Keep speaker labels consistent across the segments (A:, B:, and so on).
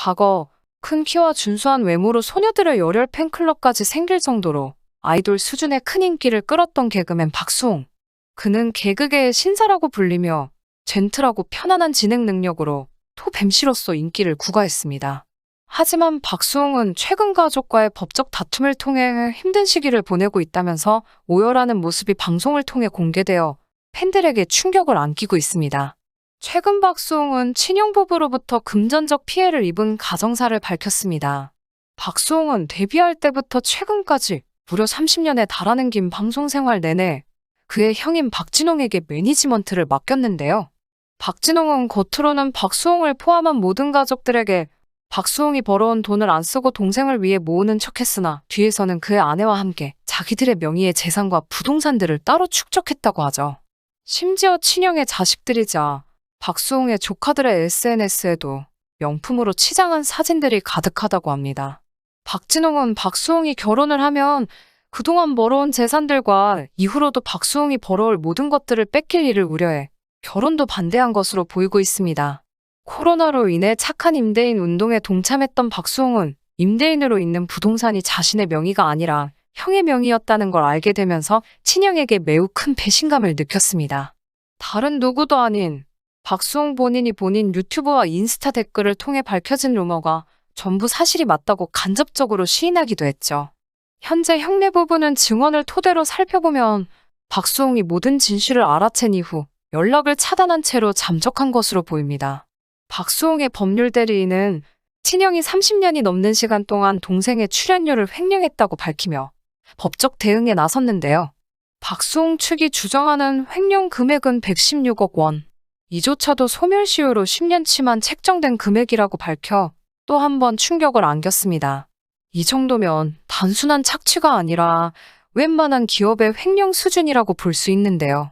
A: 과거 큰 키와 준수한 외모로 소녀들의 열혈 팬클럽까지 생길 정도로 아이돌 수준의 큰 인기를 끌었던 개그맨 박수홍. 그는 개그계의 신사라고 불리며 젠틀하고 편안한 진행 능력으로 톱 MC로서 인기를 구가했습니다. 하지만 박수홍은 최근 가족과의 법적 다툼을 통해 힘든 시기를 보내고 있다면서 오열하는 모습이 방송을 통해 공개되어 팬들에게 충격을 안기고 있습니다. 최근 박수홍은 친형부부로부터 금전적 피해를 입은 가정사를 밝혔습니다. 박수홍은 데뷔할 때부터 최근까지 무려 30년에 달하는 긴 방송 생활 내내 그의 형인 박진홍에게 매니지먼트를 맡겼는데요. 박진홍은 겉으로는 박수홍을 포함한 모든 가족들에게 박수홍이 벌어온 돈을 안 쓰고 동생을 위해 모으는 척했으나 뒤에서는 그의 아내와 함께 자기들의 명의의 재산과 부동산들을 따로 축적했다고 하죠. 심지어 친형의 자식들이자 박수홍의 조카들의 SNS에도 명품으로 치장한 사진들이 가득하다고 합니다. 박진홍은 박수홍이 결혼을 하면 그동안 벌어온 재산들과 이후로도 박수홍이 벌어올 모든 것들을 뺏길 일을 우려해 결혼도 반대한 것으로 보이고 있습니다. 코로나로 인해 착한 임대인 운동에 동참했던 박수홍은 임대인으로 있는 부동산이 자신의 명의가 아니라 형의 명의였다는 걸 알게 되면서 친형에게 매우 큰 배신감을 느꼈습니다. 다른 누구도 아닌 박수홍 본인이 본인 유튜브와 인스타 댓글을 통해 밝혀진 루머가 전부 사실이 맞다고 간접적으로 시인하기도 했죠. 현재 형네 부부는 증언을 토대로 살펴보면 박수홍이 모든 진실을 알아챈 이후 연락을 차단한 채로 잠적한 것으로 보입니다. 박수홍의 법률 대리인은 친형이 30년이 넘는 시간 동안 동생의 출연료를 횡령했다고 밝히며 법적 대응에 나섰는데요. 박수홍 측이 주장하는 횡령 금액은 116억 원. 이조차도 소멸시효로 10년치만 책정된 금액이라고 밝혀 또 한 번 충격을 안겼습니다. 이 정도면 단순한 착취가 아니라 웬만한 기업의 횡령 수준이라고 볼 수 있는데요.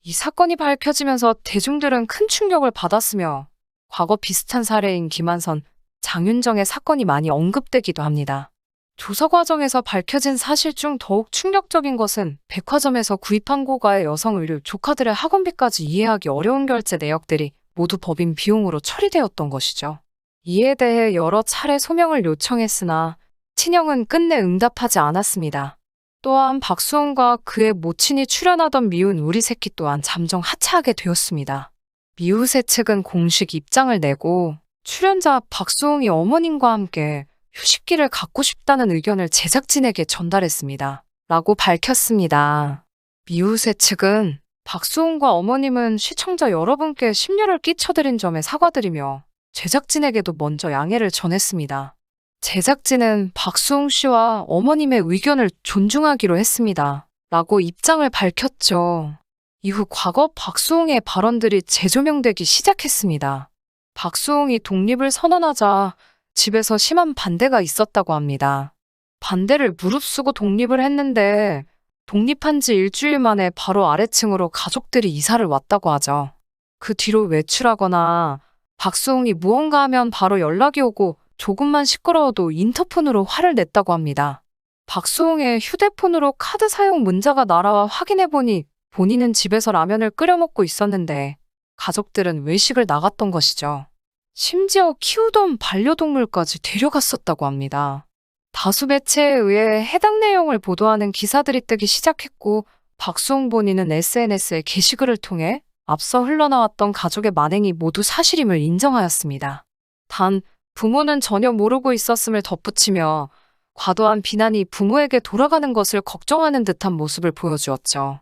A: 이 사건이 밝혀지면서 대중들은 큰 충격을 받았으며 과거 비슷한 사례인 김한선, 장윤정의 사건이 많이 언급되기도 합니다. 조사 과정에서 밝혀진 사실 중 더욱 충격적인 것은 백화점에서 구입한 고가의 여성 의류, 조카들의 학원비까지 이해하기 어려운 결제 내역들이 모두 법인 비용으로 처리되었던 것이죠. 이에 대해 여러 차례 소명을 요청했으나 친형은 끝내 응답하지 않았습니다. 또한 박수홍과 그의 모친이 출연하던 미운 우리 새끼 또한 잠정 하차하게 되었습니다. 미우새 측은 공식 입장을 내고 출연자 박수홍이 어머님과 함께 휴식기를 갖고 싶다는 의견을 제작진에게 전달했습니다. 라고 밝혔습니다. 미우새 측은 박수홍과 어머님은 시청자 여러분께 심려를 끼쳐드린 점에 사과드리며 제작진에게도 먼저 양해를 전했습니다. 제작진은 박수홍 씨와 어머님의 의견을 존중하기로 했습니다. 라고 입장을 밝혔죠. 이후 과거 박수홍의 발언들이 재조명되기 시작했습니다. 박수홍이 독립을 선언하자 집에서 심한 반대가 있었다고 합니다. 반대를 무릅쓰고 독립을 했는데 독립한 지 일주일 만에 바로 아래층으로 가족들이 이사를 왔다고 하죠. 그 뒤로 외출하거나 박수홍이 무언가 하면 바로 연락이 오고 조금만 시끄러워도 인터폰으로 화를 냈다고 합니다. 박수홍의 휴대폰으로 카드 사용 문자가 날아와 확인해보니 본인은 집에서 라면을 끓여 먹고 있었는데 가족들은 외식을 나갔던 것이죠. 심지어 키우던 반려동물까지 데려갔었다고 합니다. 다수 매체에 의해 해당 내용을 보도하는 기사들이 뜨기 시작했고 박수홍 본인은 SNS에 게시글을 통해 앞서 흘러나왔던 가족의 만행이 모두 사실임을 인정하였습니다. 단 부모는 전혀 모르고 있었음을 덧붙이며 과도한 비난이 부모에게 돌아가는 것을 걱정하는 듯한 모습을 보여주었죠.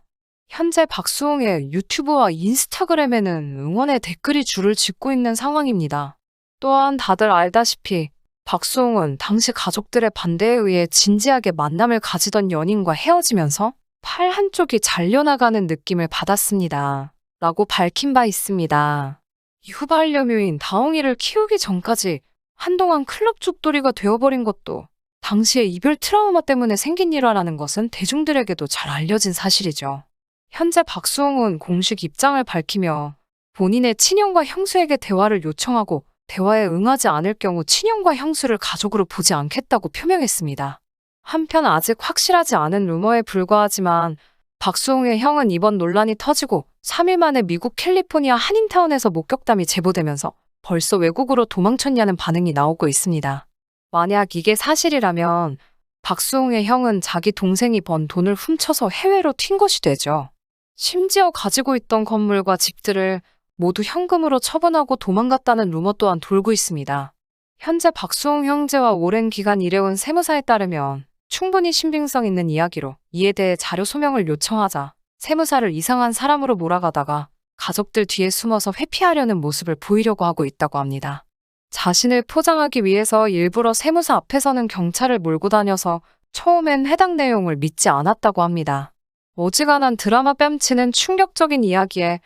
A: 현재 박수홍의 유튜브와 인스타그램에는 응원의 댓글이 줄을 잇고 있는 상황입니다. 또한 다들 알다시피 박수홍은 당시 가족들의 반대에 의해 진지하게 만남을 가지던 연인과 헤어지면서 팔 한쪽이 잘려나가는 느낌을 받았습니다. 라고 밝힌 바 있습니다. 이후 반려묘인 다홍이를 키우기 전까지 한동안 클럽 죽돌이가 되어버린 것도 당시의 이별 트라우마 때문에 생긴 일화라는 것은 대중들에게도 잘 알려진 사실이죠. 현재 박수홍은 공식 입장을 밝히며 본인의 친형과 형수에게 대화를 요청하고 대화에 응하지 않을 경우 친형과 형수를 가족으로 보지 않겠다고 표명했습니다. 한편 아직 확실하지 않은 루머에 불과하지만 박수홍의 형은 이번 논란이 터지고 3일 만에 미국 캘리포니아 한인타운에서 목격담이 제보되면서 벌써 외국으로 도망쳤냐는 반응이 나오고 있습니다. 만약 이게 사실이라면 박수홍의 형은 자기 동생이 번 돈을 훔쳐서 해외로 튄 것이 되죠. 심지어 가지고 있던 건물과 집들을 모두 현금으로 처분하고 도망갔다는 루머 또한 돌고 있습니다. 현재 박수홍 형제와 오랜 기간 일해온 세무사에 따르면 충분히 신빙성 있는 이야기로 이에 대해 자료 소명을 요청하자 세무사를 이상한 사람으로 몰아가다가 가족들 뒤에 숨어서 회피하려는 모습을 보이려고 하고 있다고 합니다. 자신을 포장하기 위해서 일부러 세무사 앞에서는 경찰을 몰고 다녀서 처음엔 해당 내용을 믿지 않았다고 합니다. 어지간한 드라마 뺨치는 충격적인 이야기에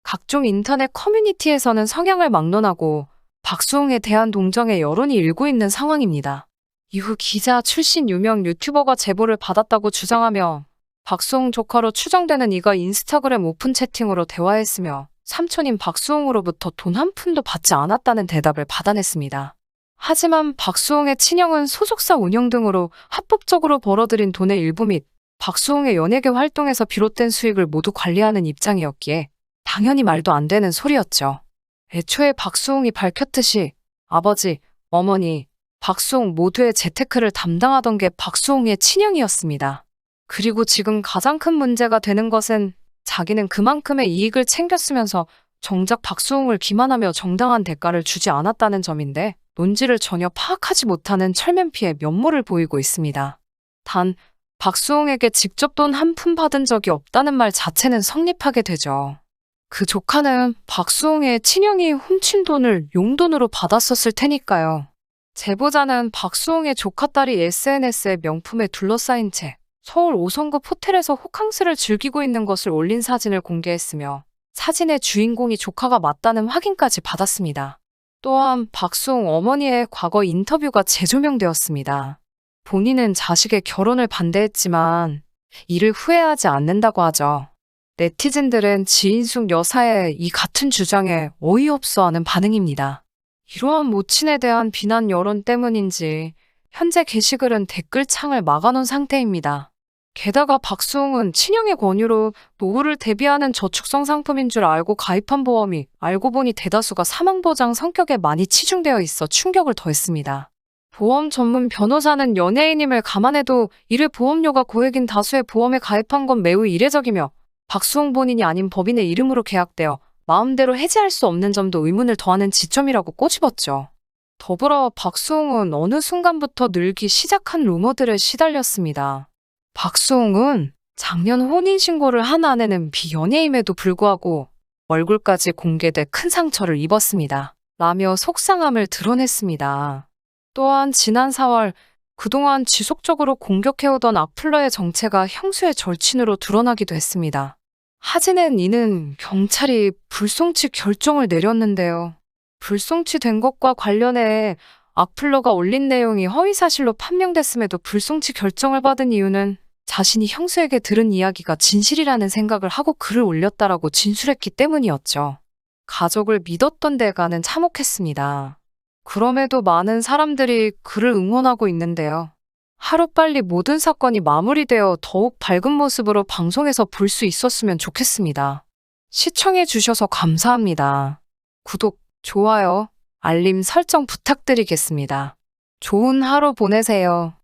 A: 각종 인터넷 커뮤니티에서는 성향을 막론하고 박수홍에 대한 동정의 여론이 일고 있는 상황입니다. 이후 기자 출신 유명 유튜버가 제보를 받았다고 주장하며 박수홍 조카로 추정되는 이가 인스타그램 오픈 채팅으로 대화했으며 삼촌인 박수홍으로부터 돈 한 푼도 받지 않았다는 대답을 받아냈습니다. 하지만 박수홍의 친형은 소속사 운영 등으로 합법적으로 벌어들인 돈의 일부 및 박수홍의 연예계 활동에서 비롯된 수익을 모두 관리하는 입장이었기에 당연히 말도 안 되는 소리였죠. 애초에 박수홍이 밝혔듯이 아버지, 어머니, 박수홍 모두의 재테크를 담당하던 게 박수홍의 친형이었습니다. 그리고 지금 가장 큰 문제가 되는 것은 자기는 그만큼의 이익을 챙겼으면서 정작 박수홍을 기만하며 정당한 대가를 주지 않았다는 점인데 논지를 전혀 파악하지 못하는 철면피의 면모를 보이고 있습니다. 단, 박수홍에게 직접 돈 한 푼 받은 적이 없다는 말 자체는 성립하게 되죠. 그 조카는 박수홍의 친형이 훔친 돈을 용돈으로 받았었을 테니까요. 제보자는 박수홍의 조카딸이 SNS에 명품에 둘러싸인 채 서울 5성급 호텔에서 호캉스를 즐기고 있는 것을 올린 사진을 공개했으며 사진의 주인공이 조카가 맞다는 확인까지 받았습니다. 또한 박수홍 어머니의 과거 인터뷰가 재조명되었습니다. 본인은 자식의 결혼을 반대했지만 이를 후회하지 않는다고 하죠. 네티즌들은 지인숙 여사의 이 같은 주장에 어이없어하는 반응입니다. 이러한 모친에 대한 비난 여론 때문인지 현재 게시글은 댓글창을 막아놓은 상태입니다. 게다가 박수홍은 친형의 권유로 노후를 대비하는 저축성 상품인 줄 알고 가입한 보험이 알고 보니 대다수가 사망보장 성격에 많이 치중되어 있어 충격을 더했습니다. 보험 전문 변호사는 연예인임을 감안해도 이를 보험료가 고액인 다수의 보험에 가입한 건 매우 이례적이며 박수홍 본인이 아닌 법인의 이름으로 계약되어 마음대로 해지할 수 없는 점도 의문을 더하는 지점이라고 꼬집었죠. 더불어 박수홍은 어느 순간부터 늘기 시작한 루머들에 시달렸습니다. 박수홍은 작년 혼인신고를 한 아내는 비연예임에도 불구하고 얼굴까지 공개돼 큰 상처를 입었습니다. 라며 속상함을 드러냈습니다. 또한 지난 4월 그동안 지속적으로 공격해오던 악플러의 정체가 형수의 절친으로 드러나기도 했습니다. 하지는 이는 경찰이 불송치 결정을 내렸는데요. 불송치된 것과 관련해 악플러가 올린 내용이 허위사실로 판명됐음에도 불송치 결정을 받은 이유는 자신이 형수에게 들은 이야기가 진실이라는 생각을 하고 글을 올렸다라고 진술했기 때문이었죠. 가족을 믿었던 데가는 참혹했습니다. 그럼에도 많은 사람들이 그를 응원하고 있는데요. 하루빨리 모든 사건이 마무리되어 더욱 밝은 모습으로 방송에서 볼 수 있었으면 좋겠습니다. 시청해 주셔서 감사합니다. 구독, 좋아요, 알림 설정 부탁드리겠습니다. 좋은 하루 보내세요.